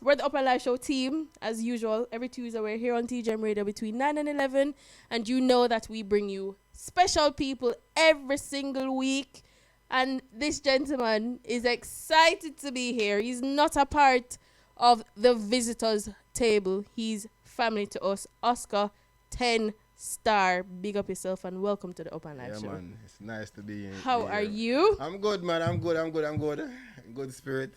We're the Upnlive Show team, as usual. Every Tuesday, we're here on TGM Radio between 9 and 11. And you know that we bring you special people every single week. And this gentleman is excited to be here. He's not a part of the visitors table. He's family to us. Oska, 10-star. Big up yourself and welcome to the Upnlive Show. Yeah, man. It's nice to be here. How are you? I'm good, man. I'm good. Good spirit.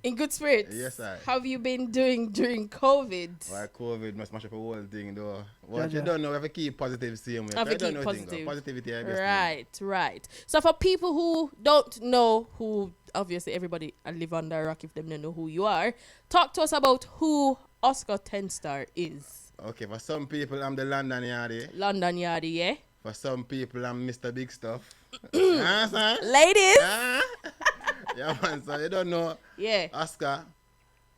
In good spirits? Yes, I. How have you been doing during COVID? Why COVID must smash up a whole thing, though. What you don't know, we have to keep positive same way. Have to I don't keep know positive. Thing, positivity, I guess. Right. So for people who don't know who, obviously everybody live under a rock if they don't know who you are, talk to us about who Oska 10-star is. Okay, for some people, I'm the London Yardie. London Yardie, yeah? For some people, I'm Mr. Big Stuff. Ladies! Yeah, man. So you don't know Yeah. Oska.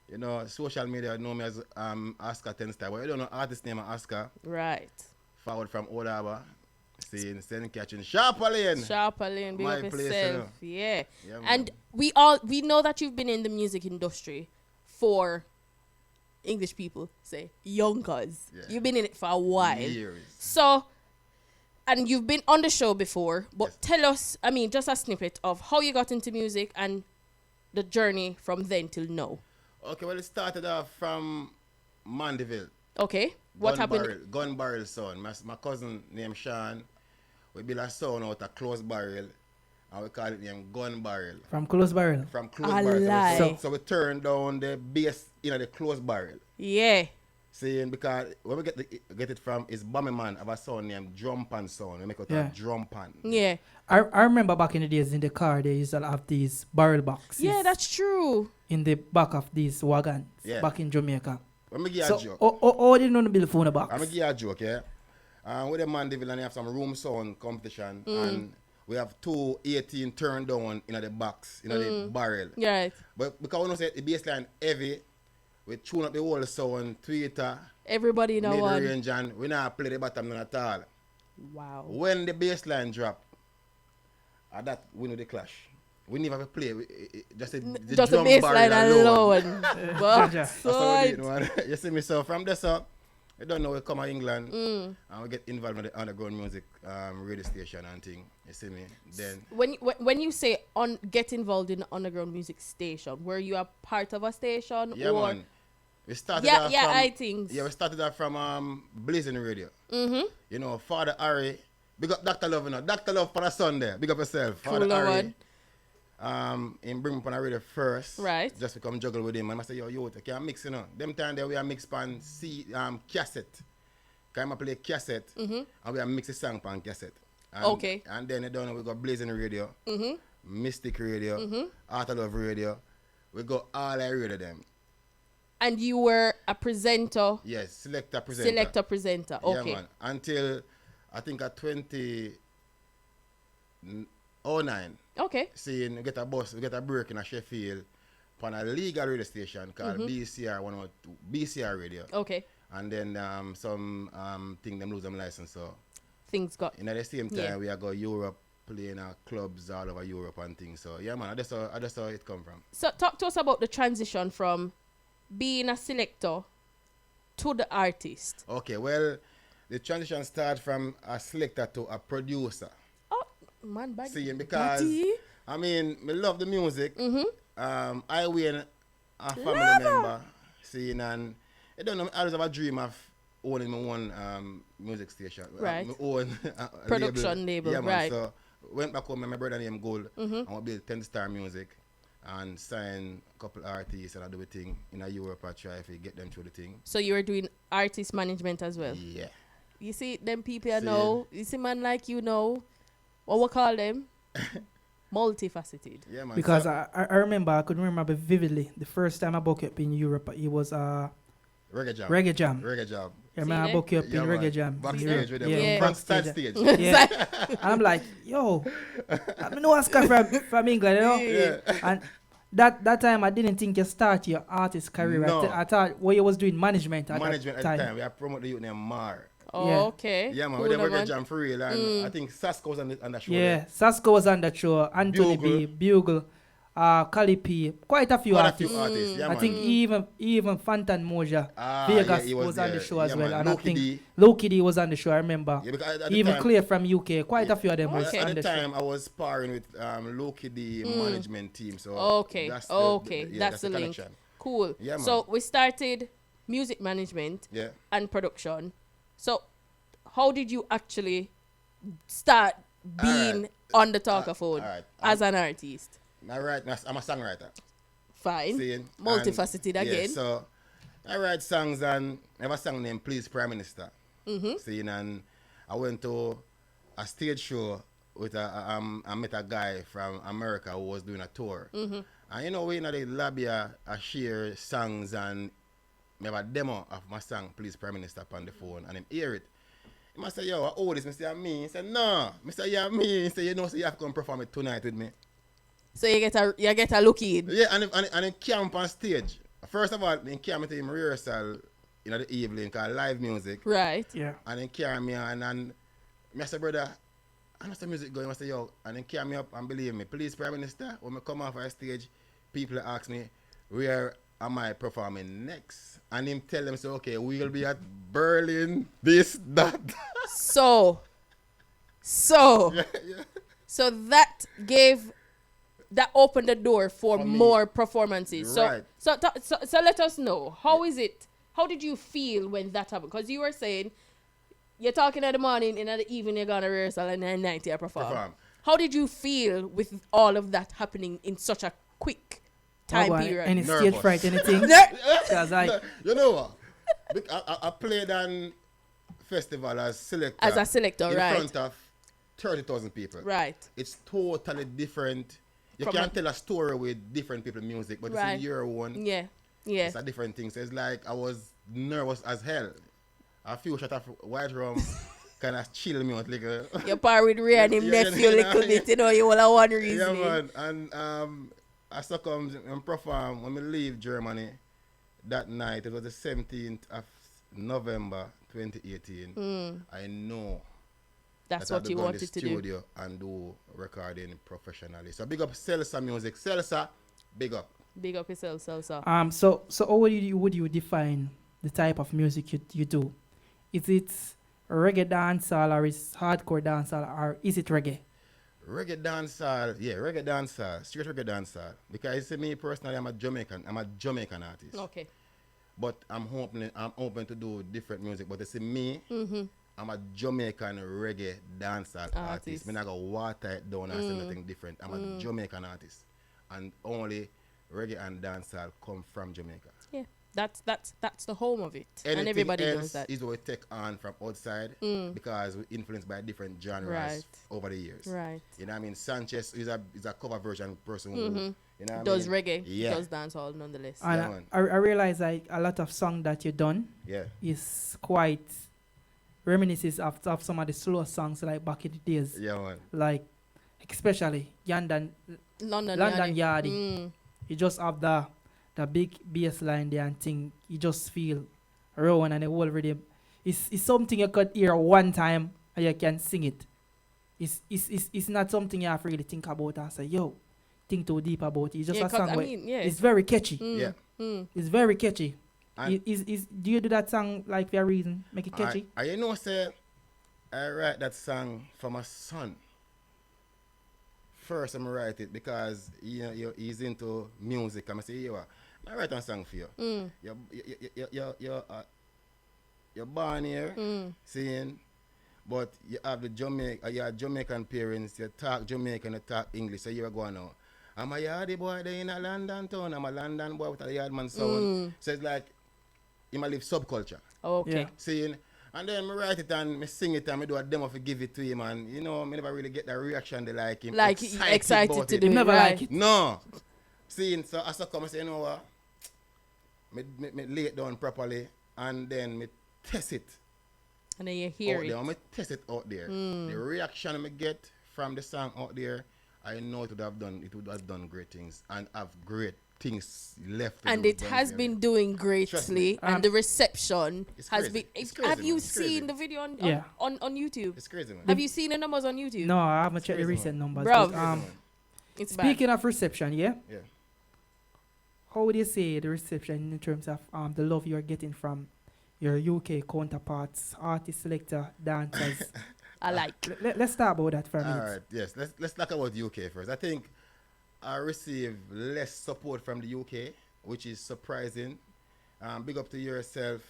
You know, social media know me as Oska 10-star. But you don't know artist name of Oska. Right. Forward from Old Harbour. Seeing, sending, catching. Sharper Lane. Sharper Lane, big My up place, yourself. Yeah. Yeah, And we know that you've been in the music industry for English people, say, youngers. Yeah. You've been in it for a while. Years. So, and you've been on the show before, but Yes. tell us, just a snippet of how you got into music and the journey from then till now. Okay, well, it started off from Mandeville. Okay? What happened? Gun barrel sound. My cousin named Sean, we built a sound out of close barrel, and we call it named gun barrel. From close barrel. From close A barrel. lie. So we turned down the bass in the close barrel. Yeah. Saying because where we get it from is Bummy Man have a sound named Drum Pan sound. We make it Yeah. a drum pan. Yeah. I remember back in the days in the car, they used to have these barrel boxes Yeah, that's true. in the back of these wagons Yeah. back in Jamaica. Let me give you So, a joke. oh, didn't know the bill phone box. I'm going to give you a joke, yeah? With the Mandeville and they have some room sound competition and we have 218 turned down in the box, in the barrel. Yeah, right. But because we know say the bassline heavy, we tune up the whole sound, tweeter, Everybody know one. mid-range, and we not play the bottom none at all. Wow. When the bassline drop, that we know the clash. We never have to play. Just the Just the drum bass barrel line alone. But, That's That's how we do son. it, man. You see me, so from this up, I don't know, we come to England and we get involved in the underground music radio station and thing. You see me? Then, When you say get involved in the underground music station, were you a part of a station yeah, or man. We started yeah, off yeah, from, I think. Yeah, we started off from Blazing Radio. Mm-hmm. You know, Father Harry, big up Dr. Love, you know. Dr. Love for the Sunday, big up yourself. Father Cool Harry. one. Him bring me on the radio first. Right. Just to come juggle with him. And I say, yo, you can mix, you know. Them time there we are mix pan cassette. Can I play cassette and we are mix the song pan cassette. And, Okay. And then you don't know we got Blazing Radio, Mystic Radio, Art of Love Radio. We got all the radio them. And you were a presenter, Yes, selector presenter. selector presenter. Okay. Yeah, man. Until I think at 2009, Okay. seeing we get a bus, we get a break in a Sheffield on a legal radio station called BCR 102, BCR Radio. Okay. And then some thing them lose them license. So Things got in at the same time Yeah. we are go Europe playing clubs all over Europe and things. So yeah, man, I just saw it come from. So talk to us about the transition from being a selector to the artist. Okay, well, the transition started from a selector to a producer. Oh, man, bad. Seeing because Batty. I mean, me love the music. I win a family member. Seeing and I don't know. I always have a dream of owning my own music station. Right. My own Production label, Yeah, man. right. So went back home. My brother named Gold. And we build 10-star music and sign a couple artists and I do a thing in Europe. I try to get them through the thing. So you were doing artist management as well. Yeah. You see, them people I See. know. You see, man like you know, what we call them, multifaceted. Yeah, man. Because So, I remember, I could remember vividly, the first time I booked up in Europe, it was reggae jam. Reggae Jam. Reggae jam. I remember I See booked you up Yeah, in man. Reggae Jam. Backstage with them. Yeah. Backstage Backstage. stage. Yeah. And I'm like, yo, I know Oska from England, you know? Yeah. And that time I didn't think you start your artist career. No. I thought what you was doing management at Management that at the time. time. We have promote the youth named Mar. Oh, Yeah. okay. Yeah, man. Cool, We did man. Reggae jam for real. And I think Sasko was on the show. Yeah, there. Sasko was on that show. Anthony B, Bugle, Kali P, quite a few Quite a artists. few artists, yeah, I man. think even Fantan Moja, Yeah, Vegas he was on the there. show as Yeah, well, man. and I Loki think D. Loki D was on the show. I remember. Yeah, because at the Even time, Clear from UK, quite a few of them was Okay. at on the the show. time, I was sparring with Loki D management team. So Okay. that's That's the link. connection. Cool. Yeah, man. So we started music management Yeah. and production. So how did you actually start being on the talkaphone alright. as an artist? I'm a songwriter. Fine. Seeing, Multifaceted and, again. Yeah, so I write songs and I have a song named Please Prime Minister. Mm-hmm. Seeing, and I went to a stage show with I met a guy from America who was doing a tour. Mm-hmm. And you know, we in the lobby I share songs and I have a demo of my song Please Prime Minister on the phone and him hear it. He must say, yo, what old is Mr. Me? He said, no. Mr. Yeah, me. He said, you know, so you have to come perform it tonight with me. So you get a look in. Yeah, and he camp on stage. First of all, he came to him rehearsal in the evening called live music. Right. Yeah. And then carry me on and I said, brother, I know some music going. I said, yo, and then carry me up and believe me, please, Prime Minister, when I come off our stage, people ask me, where am I performing next? And him tell them, so okay, we'll be at Berlin, this, that. So yeah, yeah. so that opened the door for more performances. Right. So let us know, how is it? How did you feel when that happened? Because you were saying you're talking in the morning, in the evening you're gonna rehearsal, and then at night you perform. How did you feel with all of that happening in such a quick time period? Any Nervous. stage fright, anything? Because You know what? I played on festival as selector. As a selector, in right. front of 30,000 people. Right. It's totally different. You From can't tell a story with different people's music, but Right. it's your one. Yeah. Yeah. It's a different thing. So it's like I was nervous as hell. A few shots of white rum kind of chill me out. Like Your par with Ray and him Yeah, nephew a yeah, little yeah. bit, you know, you all have one yeah, reason. man. And I succumbed and performed when we leave Germany that night. It was the 17th of November 2018. I know That's that what I'll you go in wanted the to do. studio and do recording professionally. So big up Salsa Music. Salsa, big up. Big up yourself, Salsa. So how would you define the type of music you do? Is it reggae dancehall or is hardcore dancehall or is it reggae? Reggae dancehall, yeah, reggae dancehall, straight reggae dancehall. Because you see me personally, I'm a Jamaican artist. Okay. But I'm open to do different music. But you see me, I'm a Jamaican reggae dancehall artist. I'm not gonna water it down and say nothing different. I'm a Jamaican artist, and only reggae and dancehall come from Jamaica. Yeah. That's the home of it. Anything and everybody else knows that. is what we take on from outside because we're influenced by different genres Right. over the years. Right. You know what I mean? Sanchez is a cover version person who, you know what I Does mean? reggae, Yeah. does dancehall nonetheless. And Yeah, man. I realize like a lot of song that you done Yeah. is quite reminiscent of some of the slow songs like back in the days. Yeah, man. Like especially London London Yardie. Mm. You just have the big bass line there and thing. You just feel raw and the whole rhythm. It's something you could hear one time and you can sing it. It's not something you have to really think about and say, yo, think too deep about it. It's just Yeah, a 'cause song I where mean, yeah. it's very catchy. Yeah. It's very catchy. And Do you do that song like for a reason? Make it catchy? I you know, say, I write that song for my son. First, I'm write it because he's into music. I'm say, yo, I write a song for you. You're born here, seeing, but you have you're Jamaican parents. You talk Jamaican, you talk English. So you're going now. I'm a yardie boy there in a London town. I'm a London boy with a yardman sound. So it's like, you might live subculture. Okay. Yeah. Seeing, and then I write it and I sing it and I do a demo to give it to him, and you know, I never really get the reaction they like him. Like excited about to it. do it. Never right. like it. No. Seeing, so I come and say, you know what? Me lay it down properly and then me test it And then you hear out it. there. Me test it out there. The reaction I get from the song out there, I know it would have done great things and have great things left. to And do it down has there. been doing Trust me. greatly, and the reception It's has crazy. been. It's crazy, Have you man. It's crazy. seen the video on, Yeah. on YouTube? It's crazy, man. Have you seen the numbers on YouTube? No, I haven't checked the crazy, recent man. numbers. Bruv. But, It's Speaking of reception, yeah? Yeah. How would you say the reception in terms of the love you're getting from your UK counterparts, artist, selector, dancers? bad. I like. Let's talk about that for a All minute. right. Yes. Let's talk about UK first. I think I receive less support from the UK, which is surprising. Big up to yourself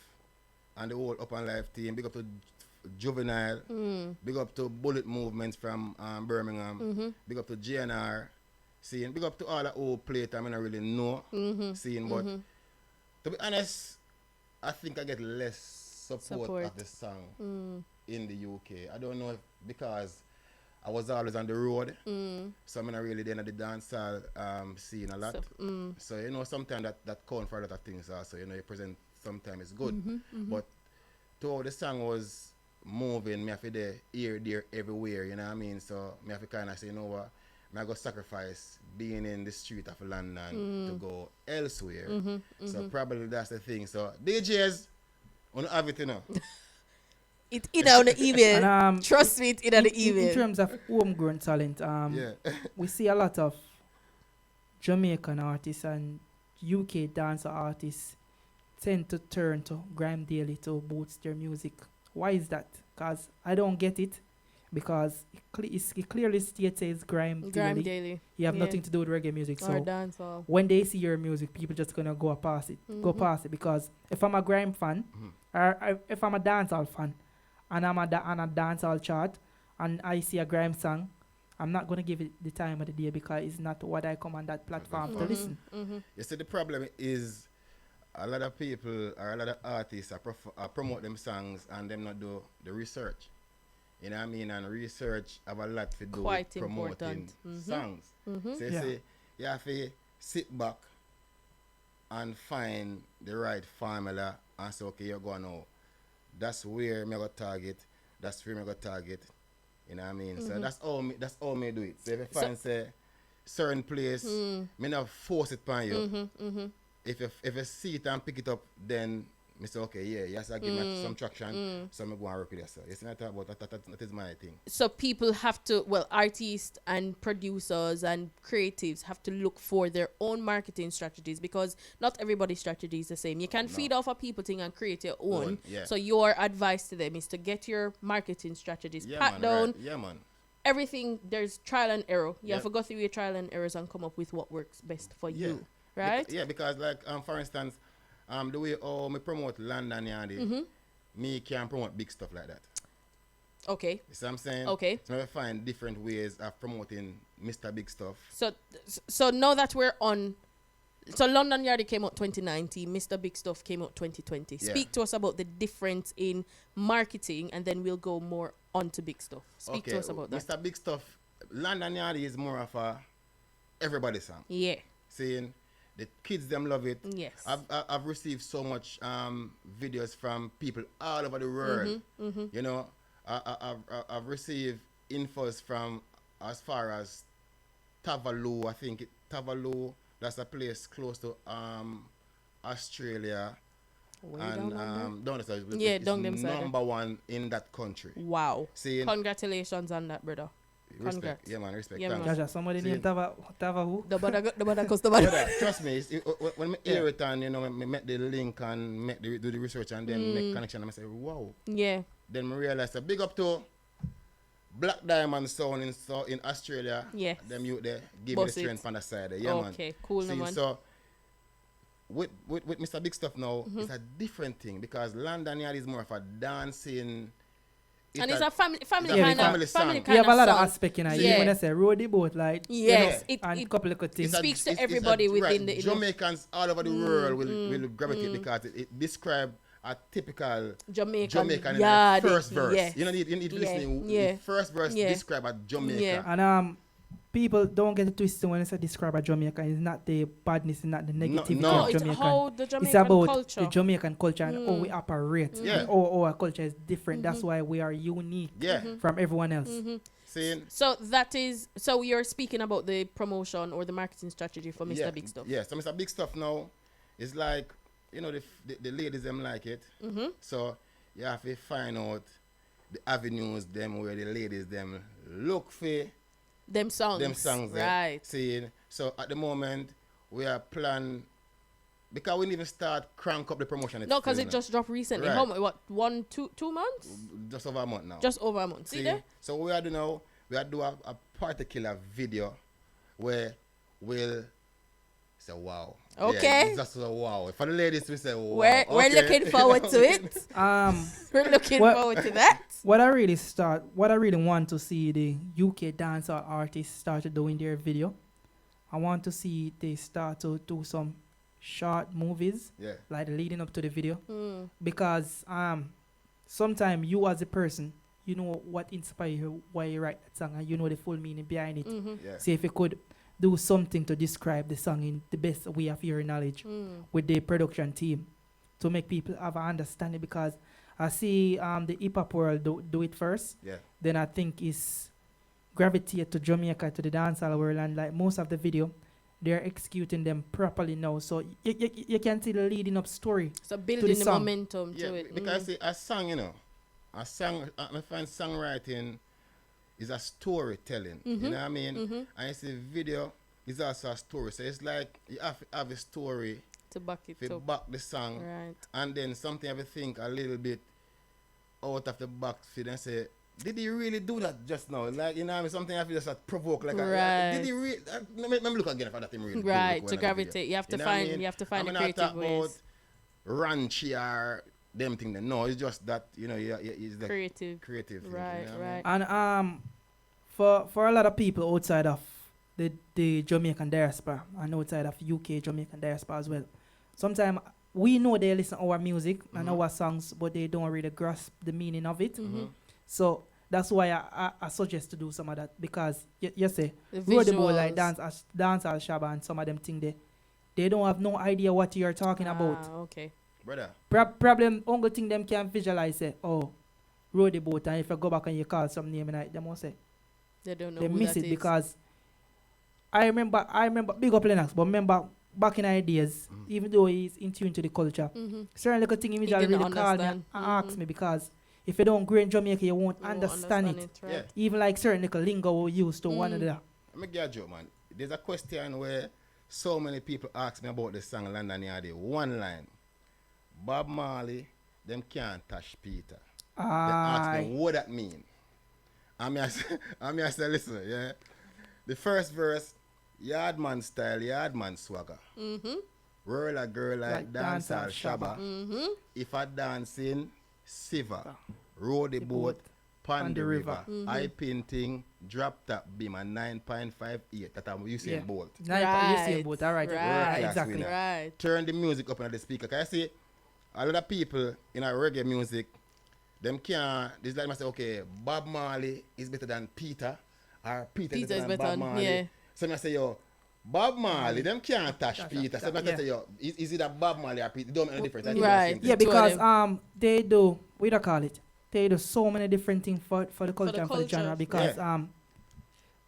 and the whole Upnlive team. Big up to Juvenile. Big up to Bullet Movements from Birmingham. Big up to GNR. Seeing. Big up to all the old players I mean I really know. Seeing, but to be honest, I think I get less support of the song in the UK. I don't know if because I was always on the road, so I'm not really there in the dancehall scene a lot. So you know, sometimes that count for a lot of things also. You know, you present sometimes it's good, but to how the song was moving, me have to there, here, there, everywhere. You know what I mean? So me have to kind of say, you know what, me I go sacrifice being in the street of London to go elsewhere. So probably that's the thing. So DJs, wanna have it, you know. It's in on the email. And, Trust me, it's in on the in email. terms of homegrown talent, Yeah. we see a lot of Jamaican artists and UK dancer artists tend to turn to grime daily to boost their music. Why is that? Because I don't get it. Because it clearly states it's grime Grime daily. Daily. You have Yeah. nothing to do with reggae music. Or So dancehall. when they see your music, people just gonna go past it. Go past it because if I'm a grime fan, or if I'm a dancehall fan, and I'm on a dancehall chart, and I see a grime song, I'm not gonna give it the time of the day because it's not what I come on that platform to listen. You see, the problem is a lot of people or a lot of artists are promote them songs and them not do the research. You know what I mean? And research have a lot to do Quite with promoting important. songs. So you Yeah. see, you have to sit back and find the right formula and say, okay, you're going now. That's where I'm going to target. That's where I'm going to target. You know what I mean? So that's all me do it. So if I find say certain place, me not force it upon you. If you see it and pick it up, then I say, okay, yeah, yes, I give me some traction, so I'm going to work with yourself. You see, that is my thing. So people have to, well, artists and producers and creatives have to look for their own marketing strategies because not everybody's strategy is the same. You can feed off a people thing and create your own. Yeah. So your advice to them is to get your marketing strategies Yeah, pat man, down. right. Yeah, man. Everything, there's trial and error. You Yep. have to go through your trial and errors and come up with what works best for Yeah. you. Right? Because like for instance, the way me promote London Yardie, me can promote big stuff like that. Okay. You see what I'm saying? Okay. So I find different ways of promoting Mr. Big Stuff. So now that we're on, so London Yardie came out 2019, Mr. Big Stuff came out 2020. Yeah. Speak to us about the difference in marketing, and then we'll go more on to Big Stuff. Speak to us about that. Mr. Big Stuff, London Yardie is more of a everybody song. Yeah. Saying the kids them love it. Yes. I've received so much videos from people all over the world. You know, I've received infos from as far as Tavalu. I think Tavalu, that's a place close to Australia. Way And down under. down the side, Yeah, it's down them side. number one in that country. Wow. Saying Congratulations on that, brother. respect. Congrats. Yeah, man, respect. Yeah, Thanks. man. Jaja, somebody See, named Tava who? The bother customer. Brother, trust me, when I hear it and you know, me met the link and do the research and then make connection and I say, wow. Yeah. Then I realize that big up to Black Diamond Sound in Australia. Yes. Them youth there give me the Boss it. strength on the side there. Yeah, man. Okay, cool, no See, man. so with Mr. Big Stuff now, it's a different thing because London Yard is more of a dancing. And it's a family a kind family of song. family We kind have a lot of song. aspect in it. Yeah. Even when I say road the boat, like, Yes, you know, and it couple of things. It's a- speaks to it's a- everybody right, within the Jamaicans all over the world will gravitate because it describes a typical Jamaican in the yardie, first verse. yes. You know, you need to Yeah, listen. yeah. The first verse Yeah. describe a Jamaica. Yeah. And people don't get it twisted when I say describe a Jamaica. It's not the badness, it's not the negativity no. of It's Jamaican. how the It's Jamaican about culture. the Jamaican culture and how we operate. Yeah. And how our culture is different. That's why we are unique Yeah. from everyone else. Saying So that is, so you're speaking about the promotion or the marketing strategy for Mr. yeah, Big Stuff. Yeah, so Mr. Big Stuff now is like, you know, the ladies them like it. So you have to find out the avenues them where the ladies them look for Them songs. Right. Seeing. So at the moment, we are plan because we didn't even start crank up the promotion. No, because it just dropped recently. Right. How much? What? 2 months? Just over a month now. Just over a month. See there? So we are do now. We are do a particular video where we'll say wow. Okay. Yeah, just a wow. For the ladies, we say wow. We're Okay. looking forward to it. We're looking forward to that. What I really want to see the UK dancehall artists start doing their video. I want to see they start to do some short movies, Yeah. like leading up to the video, because sometimes you as a person, you know what inspires you, why you write that song, and you know the full meaning behind it. Yeah. See if you could do something to describe the song in the best way of your knowledge with the production team to make people have an understanding, because I see the hip hop world do it first. Yeah. Then I think it's gravitate to Jamaica, to the dancehall world, and like most of the video, they're executing them properly now. So you can see the leading up story. So building the song. momentum Yeah, to it. because see, a song, you know, I find songwriting is a storytelling. You know what I mean? And you see video is also a story. So it's like you have to have a story To back it to up. back the song, Right. and then something you have to think a little bit out of the box for then say, did he really do that just now? Like, you know what I mean? Something I feel just provoke like Right. did he really let me look again for that him really do Right. look To when I gravitate. video. You have to know what I find mean? you have to find I'm the not creative talk about ways. ranchy or them thing. No, it's just that, you know, it's the Creative. creative thing, Right, you know what I mean? right. And for a lot of people outside of the Jamaican diaspora and outside of UK Jamaican diaspora as well, sometimes we know they listen to our music and our songs, but they don't really grasp the meaning of it. So that's why I suggest to do some of that, because you say The road the boat like visuals. dance al Shabba, and some of them think they don't have no idea what you're talking about. Okay. Brother. Problem only thing them can visualize say, oh, road the boat, and if you go back and you call some name and they must say They don't know they who miss that it, is. because I remember big up Lennox, but remember back in our days, even though he's in tune to the culture, certain little thing he didn't really call me understand. and ask me, because if you don't grow in Jamaica, you won't You won't understand it. right? Yeah. Even like certain little lingo we use to one another. Let me get a joke, man. There's a question where so many people ask me about the song London Yardie. One line. Bob Marley, them can't touch Peter. They ask me what that mean. I mean, I say, listen, yeah. The first verse, Yardman style, Yardman swagger. Roll a girl like dancehall shabba. If I dancing, Siva. Row the boat, pon the river. I painting, drop top beam, and 9.58. That I'm using bolt. You see about all right, Right. exactly. winner. Right. Turn the music up on the speaker. Can I see a lot of people in our reggae music, them can't, this like I say, okay, Bob Marley is better than Peter, or Peter is better than Bob Marley. yeah. So I say, yo, Bob Marley, them can't touch Peter. So I yeah. say, yo, is it a Bob Marley or Peter? It don't make no difference. I think Right. it's the Yeah, same thing. Two of because them. they do, what do you call it? They do so many different things for the culture the and for the culture. genre, because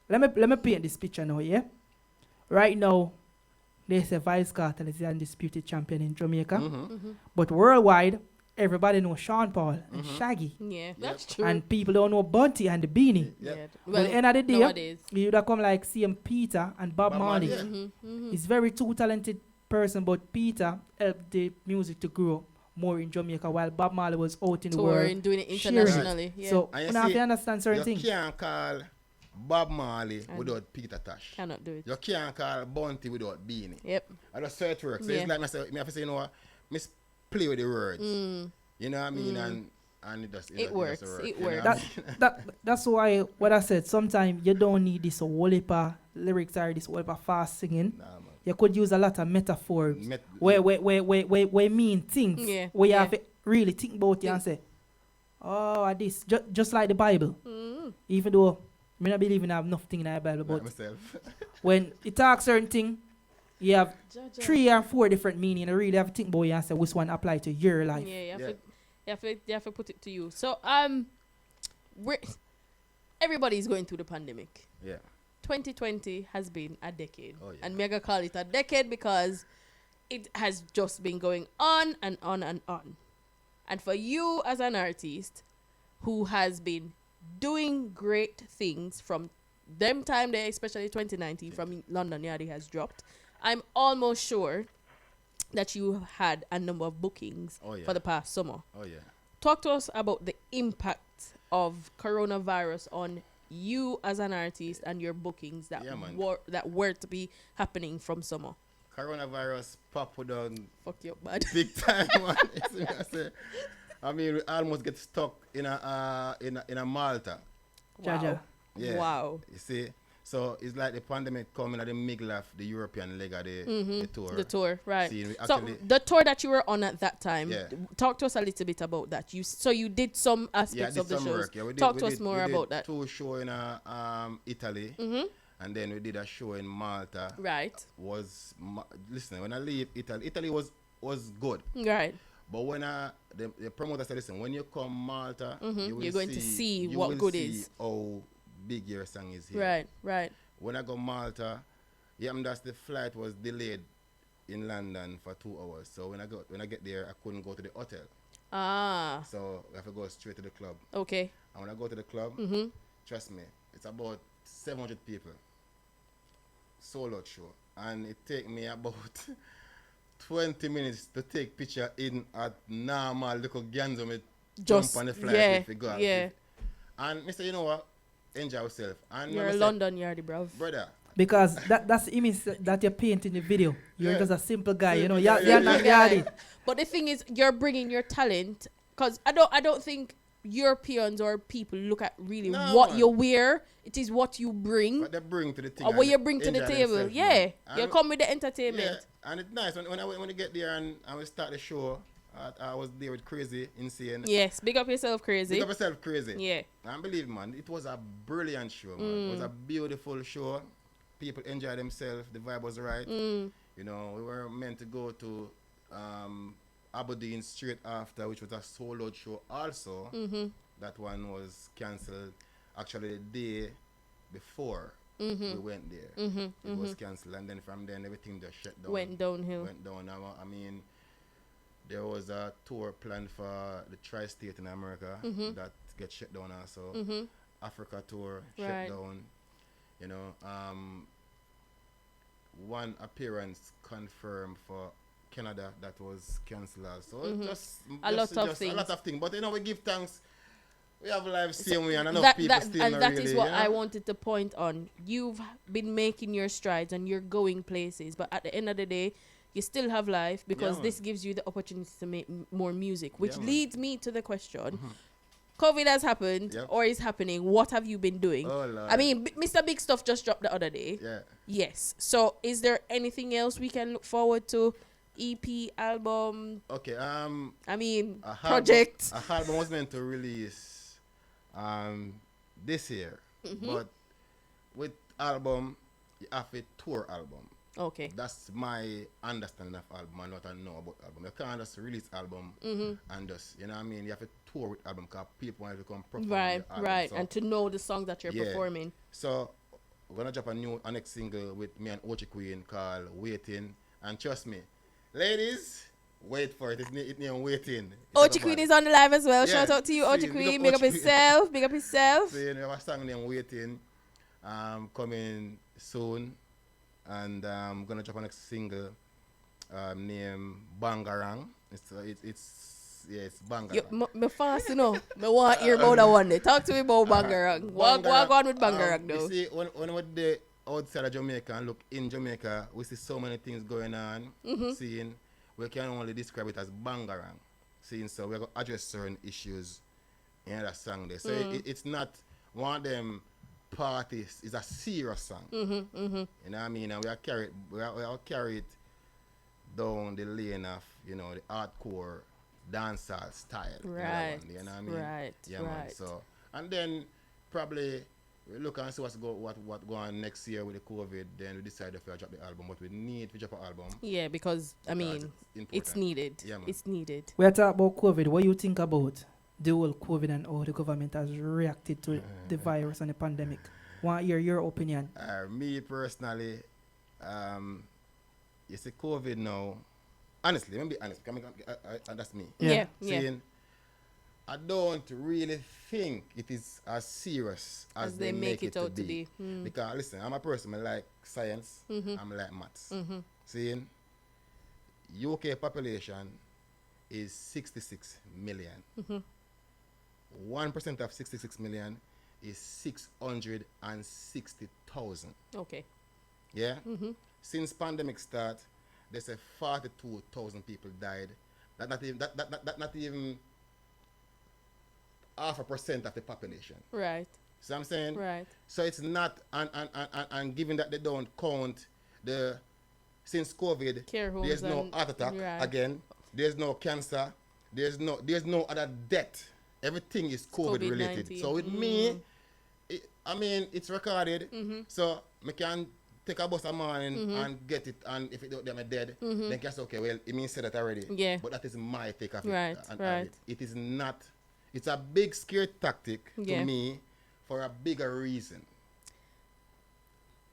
let me paint this picture now, yeah? Right now, they say Vice Cartel is the undisputed champion in Jamaica. But worldwide, everybody knows Sean Paul and Shaggy. Yeah, that's true. And people don't know Bunty and the Beanie. Yeah. But at the end of the day, nowadays. you would come like CM Peter and Bob Marley. Marley, yeah. He's very two talented person, but Peter helped the music to grow more in Jamaica, while Bob Marley was out in the world. Touring, doing it sharing. internationally. Yeah. So And you you have see, to understand certain You things. can't call Bob Marley And- without Peter Tosh. cannot do it. You can't call Bunty without Beanie. Yep. I just say it works. So Yeah. it's like me have to say, you know what, miss play with the words. You know what I mean? And it just It works. It you know works. what I mean? That's why what I said. Sometimes you don't need this whole heap of lyrics or this whole heap of fast singing. Nah, man. You could use a lot of metaphors where mean things. Yeah, Where you yeah. have to really think about it and say, oh, this just like the Bible. Even though I not believe in have nothing in the Bible, Like but myself. when it talks certain thing, you have Jaja. 3 or 4 different meaning. You really have to think about it and say which one apply to your life. Yeah, Yeah. you have to put it to you. So everybody's going through the pandemic. Yeah. 2020 has been a decade. Oh, yeah. And mega call it a decade because it has just been going on and on and on. And for you as an artist who has been doing great things from them time there, especially 2019 from London Yardie has dropped, I'm almost sure that you had a number of bookings for the past summer. Oh yeah. Talk to us about the impact of coronavirus on you as an artist and your bookings that were to be happening from summer. Coronavirus popped down. Fuck you, bad. Big time, man. You see what I say? I mean, we almost get stuck in a Malta. Wow. Yeah. Wow. You see? So it's like the pandemic coming at the middle of the European leg of the tour. The tour, right. See, So the tour that you were on at that time, Yeah. talk to us a little bit about that. So you did some aspects of the shows. Work. Yeah, talk to us more about that. 2 shows in Italy, and then we did a show in Malta. Right. Listen, when I leave Italy was good. Right. But when the promoter said, listen, when you come Malta, you're going to see what good is. How big your song is here. Right, right. When I go Malta, that's the flight was delayed in London for 2 hours. So when I get there, I couldn't go to the hotel. Ah. So I have to go straight to the club. Okay. And when I go to the club, trust me, it's about 700 people. Solo show. And it take me about 20 minutes to take picture in at normal little ganzo me jump on the flight if we go. Yeah. And Mr. You know what? Enjoy yourself. And you're a London Yardie, bro. Brother. Because that's the image that you paint in the video. You're just a simple guy, you know. You're not Yeah. Yardie. But the thing is, you're bringing your talent. Because I don't think Europeans or people look at really what you wear. It is what you bring. What they bring to the thing. Or what you bring to the table. Yeah. You come with the entertainment. Yeah. And it's nice. When you get there and we start the show, I was there with Crazy, Insane. Yes. Big up yourself, Crazy. Big up yourself, Crazy. Yeah. And believe, man, it was a brilliant show, man. It was a beautiful show. People enjoyed themselves. The vibe was right. You know, we were meant to go to Aberdeen straight after, which was a sold-out show also. That one was cancelled. Actually, the day before we went there, it was cancelled. And then from then, everything just shut down. Went downhill. I mean, there was a tour planned for the tri-state in America that get shut down also. Africa tour shut down. You know, one appearance confirmed for Canada that was cancelled also. Just a lot of things. But you know, we give thanks. We have live same way, and I know people still and not that really, is what I wanted to point on. You've been making your strides and you're going places, but at the end of the day, you still have life because this gives you the opportunity to make more music, which leads me to the question. COVID has happened or is happening. What have you been doing? Oh, Lord. I mean, Mr. Big Stuff just dropped the other day. Yeah. Yes. So is there anything else we can look forward to? EP, album? Okay. I mean, project. A album was meant to release this year, but with album, you have a tour album. Okay. That's my understanding of album and what I know about album. You can't just release album and just, you know what I mean? You have to tour with album because people want to come perform Right, the album. right. So, and to know the song that you're performing. So, we're going to drop a next single with me and Ochi Queen called Waiting. And trust me, ladies, wait for it. It's named Waiting. Ochi Queen is on the live as well. Shout out to you, Ochi Queen. Big up yourself. Big up yourself. So, you know, we have a song named Waiting coming soon. And I'm gonna drop a next single named Bangarang. It's Bangarang. Me fast, you know. Me want to hear about that one day. Talk to me about Bangarang. Walk on with Bangarang though. You see, when we're there outside of Jamaica and look in Jamaica, we see so many things going on. Seeing, we can only describe it as Bangarang. Seeing, so we're gonna address certain issues in that song there. So it's not one of them parties, is a serious song. You know what I mean? And we are carry it down the lane of, you know, the hardcore dancehall style. Right. You know what I mean? Right. Yeah, man. So, and then probably we look and see what go on next year with the COVID. Then we decide if we drop the album, but we need to drop an album. Yeah, because I mean, it's needed. Yeah, man. It's needed. We are talking about COVID. What do you think about the whole COVID and how the government has reacted to the virus and the pandemic? Want to hear your opinion? Me personally, you see COVID now. Honestly, let me be honest. That's me. Yeah. Seeing I don't really think it is as serious as they make it out to be. Because listen, I'm a person, I like science, I'm like maths. Seeing UK population is 66 million. 1% of 66 million is 660,000. Okay. Yeah? Since pandemic start, they say 42,000 people died. That not even half a percent of the population. Right. See what I'm saying? Right. So it's not, and given that they don't count the, since COVID, Care homes there's no and- heart attack right. again, there's no cancer, there's no other death. Everything is COVID related. COVID-19. So with me, I mean, it's recorded, so I can take a bus a morning and get it, and if it don't, them dead, then can say, okay, well, it means said that already. Yeah. But that is my take of Right, it. And right. it is not, it's a big scare tactic Yeah. to me for a bigger reason.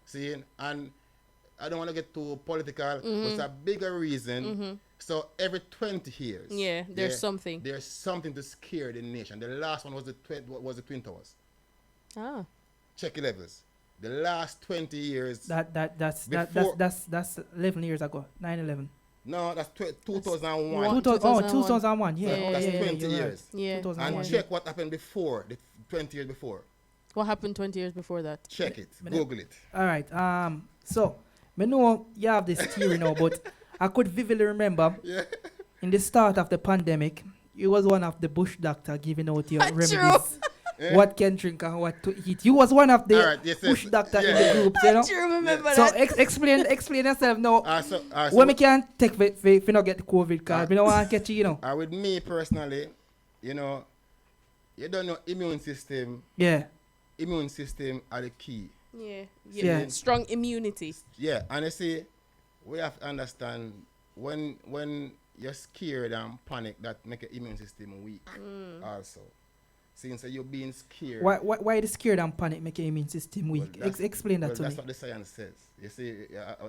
See, and I don't want to get too political, but it's a bigger reason. So every 20 years, Yeah, there's something. There's something to scare the nation. The last one was the Twin Towers. Ah. Check your levels. The last 20 years. That's 11 years ago. 9/11. No, that's 2001. 2001. Yeah. Yeah, that's yeah, 20 you're right. years. Yeah. 2001. And check what happened before, the 20 years before. What happened 20 years before that? Check it. Google it. All right. So I know you have this theory now, but I could vividly remember Yeah. in the start of the pandemic, you was one of the bush doctor giving out your True. remedies. What can drink and what to eat. You was one of the Alright, yes, bush yes, doctor in yeah. the group, you know. Do you remember So that? explain yourself now. So When we can take if you not get COVID card, we don't want to catch you, you know. with me personally, you know, you don't know immune system. Yeah. Immune system are the key. Yeah. Yeah. Strong immunity. Yeah, and you see, we have to understand when you're scared and panic, that make your immune system weak also. Since you're being scared. Why the scared and panic make your immune system Well, weak? that's- Explain that well, to that's me. what the science says. You see,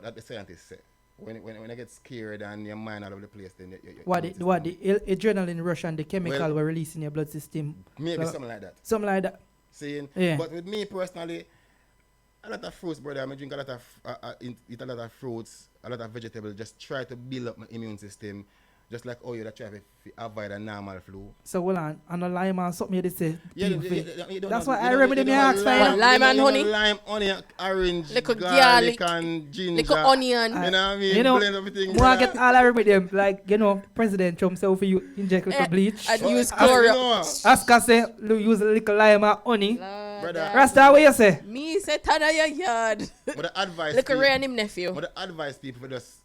that the scientists say. When you get scared and your mind all over the place, then your What immune the system- adrenaline rush and the chemical Well, were released in your blood system. maybe so- something like that. Something like that. Seeing, Yeah. but with me personally, a lot of fruits, brother. I drink a lot of eat a lot of fruits, a lot of vegetables. Just try to build up my immune system, just like you that try to avoid a normal flu. So hold on, a lime and something you say. Yeah, people you feel- don't That's have- why you I don't- remember you me don't have ask for you. What, lime and you know, honey? lime, onion, orange, Little garlic, garlic, and ginger. Little onion. You know what I mean? You know, Blend everything. Wanna brother. get all I remember them like President Trump say for you inject little Eh, bleach. and use you know, Clorox. Oscar say use a little lime and honey. Brother. Rasta, what you say? Me say tada your yard. but the advice. Look people- around him nephew. But the advice people for just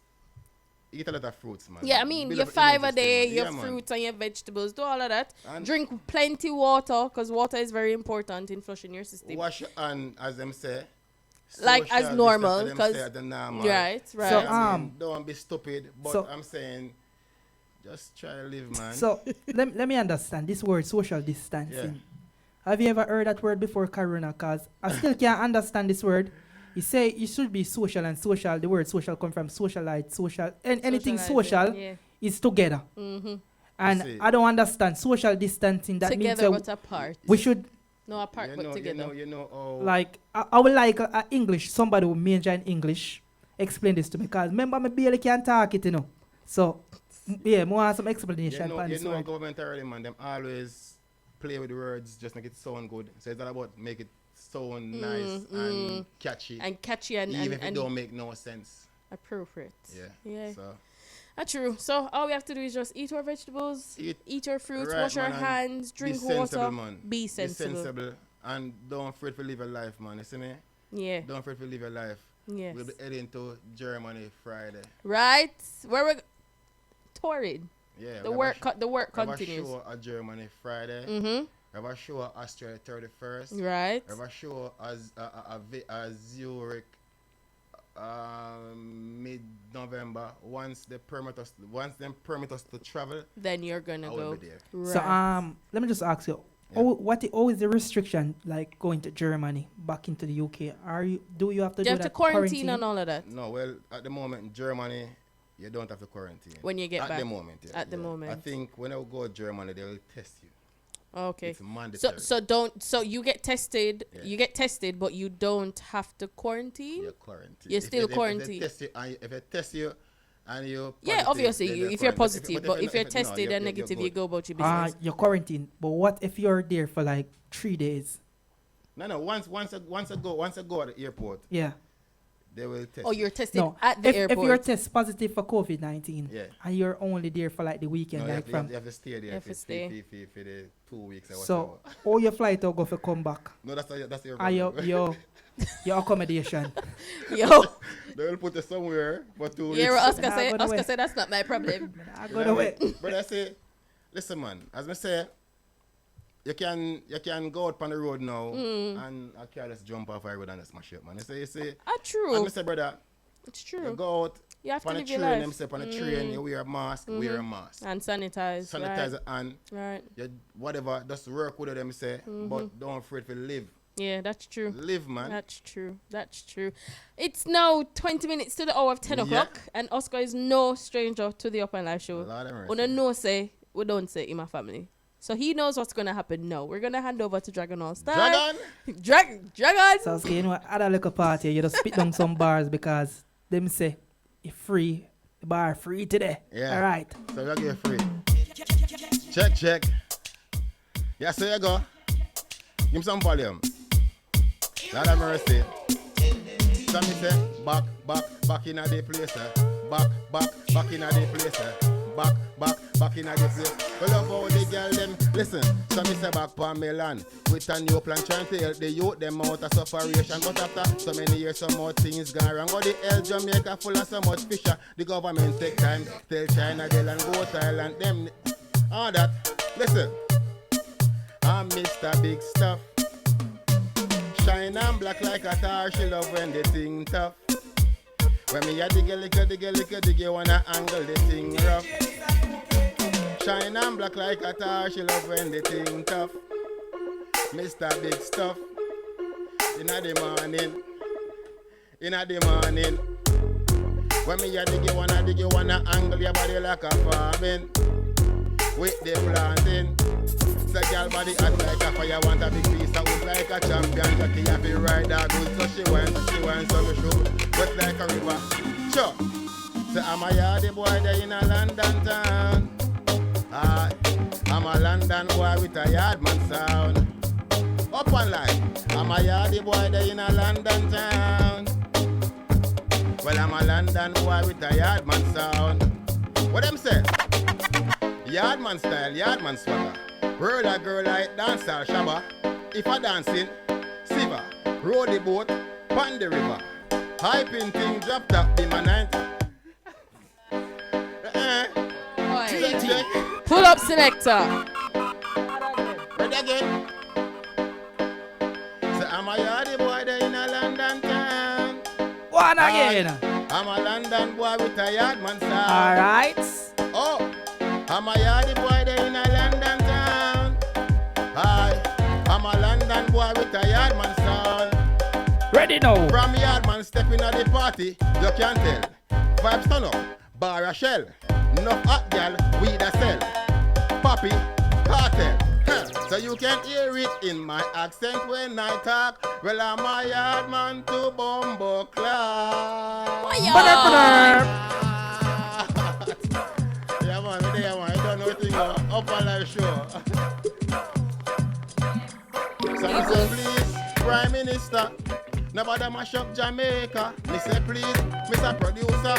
eat a lot of fruits, man. Yeah, I mean, Build your up immune 5 a system, day, man. your Yeah, man. fruits and your vegetables, do all of that. And- Drink plenty water, because water is very important in flushing your system. Wash your hand, as them say. Like Social as normal, distance, as them 'cause- say, as the normal. Right, right. So, I mean, don't be stupid. But so- I'm saying, just try to live, man. So let me understand this word social distancing. Have you ever heard that word before, Karuna? Cause I still can't understand this word. You say it should be social and social. The word social come from socialite, social, and anything social Yeah. is together. Mm-hmm. And see. I don't understand social distancing. That means Together but apart. we should No, apart but together. You know, oh, like I would like English. Somebody who major in English explain this to me. Cause remember me barely can talk it, you know. So yeah, more have some explanation. you for know, this word. government already, man. Them always play with the words, just make it sound good. So it's all about make it sound nice and catchy, And catchy and, even if it and don't make no sense. appropriate. Yeah. Yeah. So That's true. So all we have to do is just eat our vegetables, eat our fruits, right, wash our man, and hands, drink be sensible, water, man. be sensible. Be sensible, and don't afraid to live your life, man. You see me? Yeah. Don't afraid to live your life. Yes. We'll be heading to Germany Friday. Right? Where we touring. Yeah. The we work have the work we have continues. a show at Germany Friday. Mm-hmm. We have a show at Austria 31st. Right. We have a show as a Zurich mid-November. Once them permit us to travel, Then you're gonna I will go. be there. Right. So let me just ask you. Yeah. What is the restriction like going to Germany back into the UK? Do you have to you do have to that quarantine and all of that No, well, at the moment in Germany, you don't have to quarantine. when you get At back. the moment, yeah. At the moment. I think when I go to Germany, they will test you. Okay. It's mandatory. So you get tested. Yeah. You get tested, but you don't have to quarantine. You're quarantined. You're still quarantined. If they test you and you Yeah, obviously, if you're positive, but if you're no, tested and negative, you good. go about your business. You're quarantined. But what if you're there for like 3 days? No. Once I go at the airport, Yeah. they will test. Oh, you're tested No. at the If airport. you're test positive for COVID-19, Yeah. and you're only there for like the No, weekend, you like have, from. you have to stay there You have to for stay. for the 2 weeks or So, whatever. all your flight will go for come back. No, that's your And problem. your accommodation. Yo, They will put you somewhere for 2 weeks. yeah, Oscar Nah, said. go away. Oscar said that's not my problem. I go away. But I say, listen, man. As I say, you can go out on the road now and I can't just jump off the road and just smash it, man. You see. Ah, true. I say, brother, It's you true. go out You have to on the live your train. life. Them say on the train, you wear a mask, wear a mask, And sanitize. sanitize it and Right. you, whatever. Just work with them say, but don't afraid to live. Yeah, that's true. Live, man. That's true. That's true. It's now 20 minutes to the hour of 10 Yeah. o'clock, and Oscar is no stranger to the Upnlive show. Lord have mercy. On a no say, we don't say in my family. So he knows what's going to happen now. We're going to hand over to Dragon All Star. Dragon. Dragon! So, you know, at a little party, you just spit down some bars because them say, it's free. The bar free today. Yeah. All right. So we'll get free. Check. Yeah, so you go. Give me some volume. Lord have mercy. So me say, back in a the place. Back in a the place. Back in a the place. Well, love how the girl them listen. So me say back pa Milan with a new plan trying to help the youth them out of separation. But after so many years, some more things gone wrong. But the hell Jamaica full of so much fisher. The government take time tell China they and go Thailand them all that. Listen, I'm Mr. Big Stuff. Shine and black like a tar. She love when the thing tough. When me a digga, wanna angle the thing rough. Shine and black like a tar. She love when the thing tough. Mr. Big Stuff. Inna the morning. When me a digga, wanna angle your body like a farming. With the planting. So girl body hot like a fire. Want a big piece of wood like a champion. Jackie happy ride that good. So she wants so me show. Wet like a river. Sure. So I'm a yardie boy there in a London town. I'm a London boy with a yardman sound. Upnlive. I'm a yardie boy there in a London town. Well, I'm a London boy with a yardman sound. What them say? Yardman style, yardman swagger. Roll a girl like dancer shabba. If I dancing, siva. Roll the boat, pan the river. Hyping thing, drop top, be my 90. Check. Pull up selector. Ready again. So I'm a yardie boy there in a London town. One again. I'm a London boy with a yardman sound. All right. Oh, I'm a yardie boy there in a London town. I'm a London boy with a yardman sound. Ready now. From yardman stepping at the party, you can tell. Vibes turn up, bar a shell. No hot gal, weed a sell. Poppy, cartel. Huh. So you can hear it in my accent when I talk. Well, I'm a yardman to Bumbo Clark. Yeah, man, there, man. I don't know anything about Upnlive show. So me say, please, Prime Minister, nobody mash up Jamaica. Me say, please, Mr. Producer,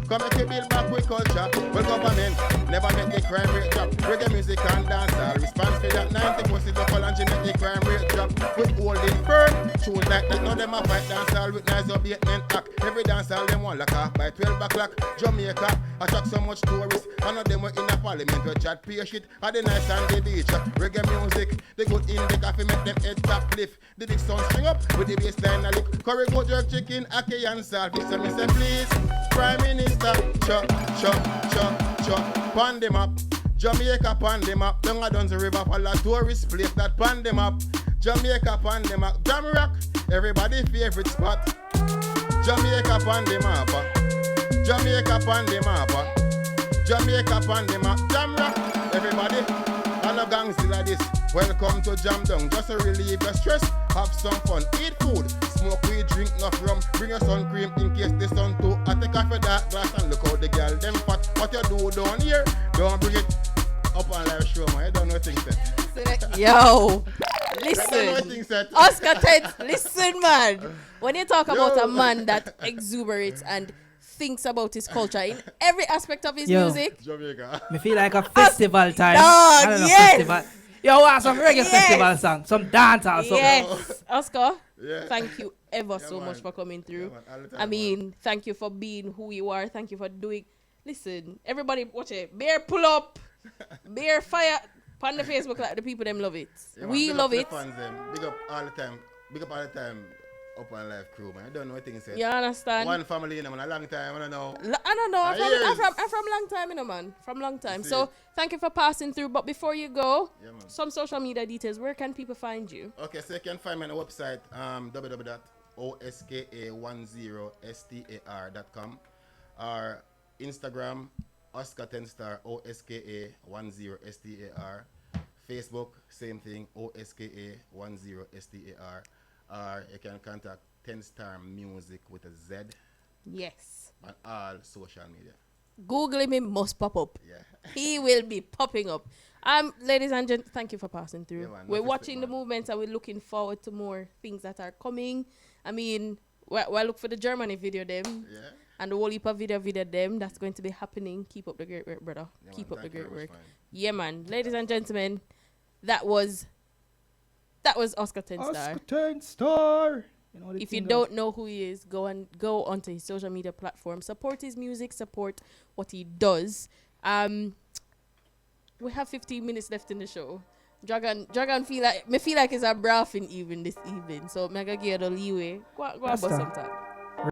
come make a build back with culture. Well, government never make the crime rate drop. Reggae music and dancehall response for that 90% local and make the crime rate drop. With holding firm, shows like that. Now them a fight dancehall with nice abatement act. Every dancehall them want lock off by 12 o'clock. Jamaica attract so much tourists. I know them were in a parliament with chat pay shit. At the nice and the beach. Reggae music, they good in the coffee make them head top lift. The big sound string up with the bassline a lick. Curry goat jerk chicken, ackee and saltfish. So me say please, Prime Minister, chop, pan them up. Jamaica pan them up. Down a Dunsey River for a tourist place that pan them up. Jamaica pan them up. Jam Rock, everybody favorite spot. Jamaica pan them up. Jamaica pan them up. Jamaica pan them up. Jam Rock, everybody. And a gangzilla this. Welcome to Jam Down, just to relieve your stress. Have some fun, eat food, smoke weed, drink enough rum. Bring your sun cream in case the sun too. I take off your dark glass and look how the girl them fat. What you do down here, don't bring it up on live show, man. You don't know things set. Yo, listen. Oska Ted, listen, man. When you talk about a man that exuberates and thinks about his culture in every aspect of his music. Jamaica. Me feel like a festival time. Dog, yes. Festival. Yo, want some reggae festival song, some dancehall song. Yes, Oscar. Yeah. Thank you ever so much for coming through. Yeah, I mean, thank you for being who you are. Thank you for doing. Listen, everybody, watch it. Bear pull up, bear fire on the Facebook like the people them love it. Yeah, we love it. Fans, big up all the time. Big up all the time. Upnlive crew, man. I don't know what things said. You understand? One family, you know, man. A long time. I don't know. I don't know. I'm from long time, you know, man. From long time. So thank you for passing through. But before you go, some social media details. Where can people find you? Okay, so you can find me on the website www.oska10star.com or Instagram Oska10star OSKA10STAR. Facebook, same thing, OSKA10STAR. Or you can contact 10 Star Music with a Z. Yes. On all social media. Google him, he must pop up. Yeah. He will be popping up. Ladies and gentlemen, thank you for passing through. Yeah, man, we're watching the movements and we're looking forward to more things that are coming. I mean, we'll look for the Germany video them. Yeah. And the whole heap of video them. That's going to be happening. Keep up the great work, brother. Yeah, Keep man, up the great work. Man. Yeah, man. Ladies and gentlemen, that was Oska 10 Star. Oska 10 Star. You know, if you don't know who he is, go onto his social media platform. Support his music. Support what he does. We have 15 minutes left in the show. Dragon feel like it's a braffing even this evening. So mega give the leeway. Go bust some time.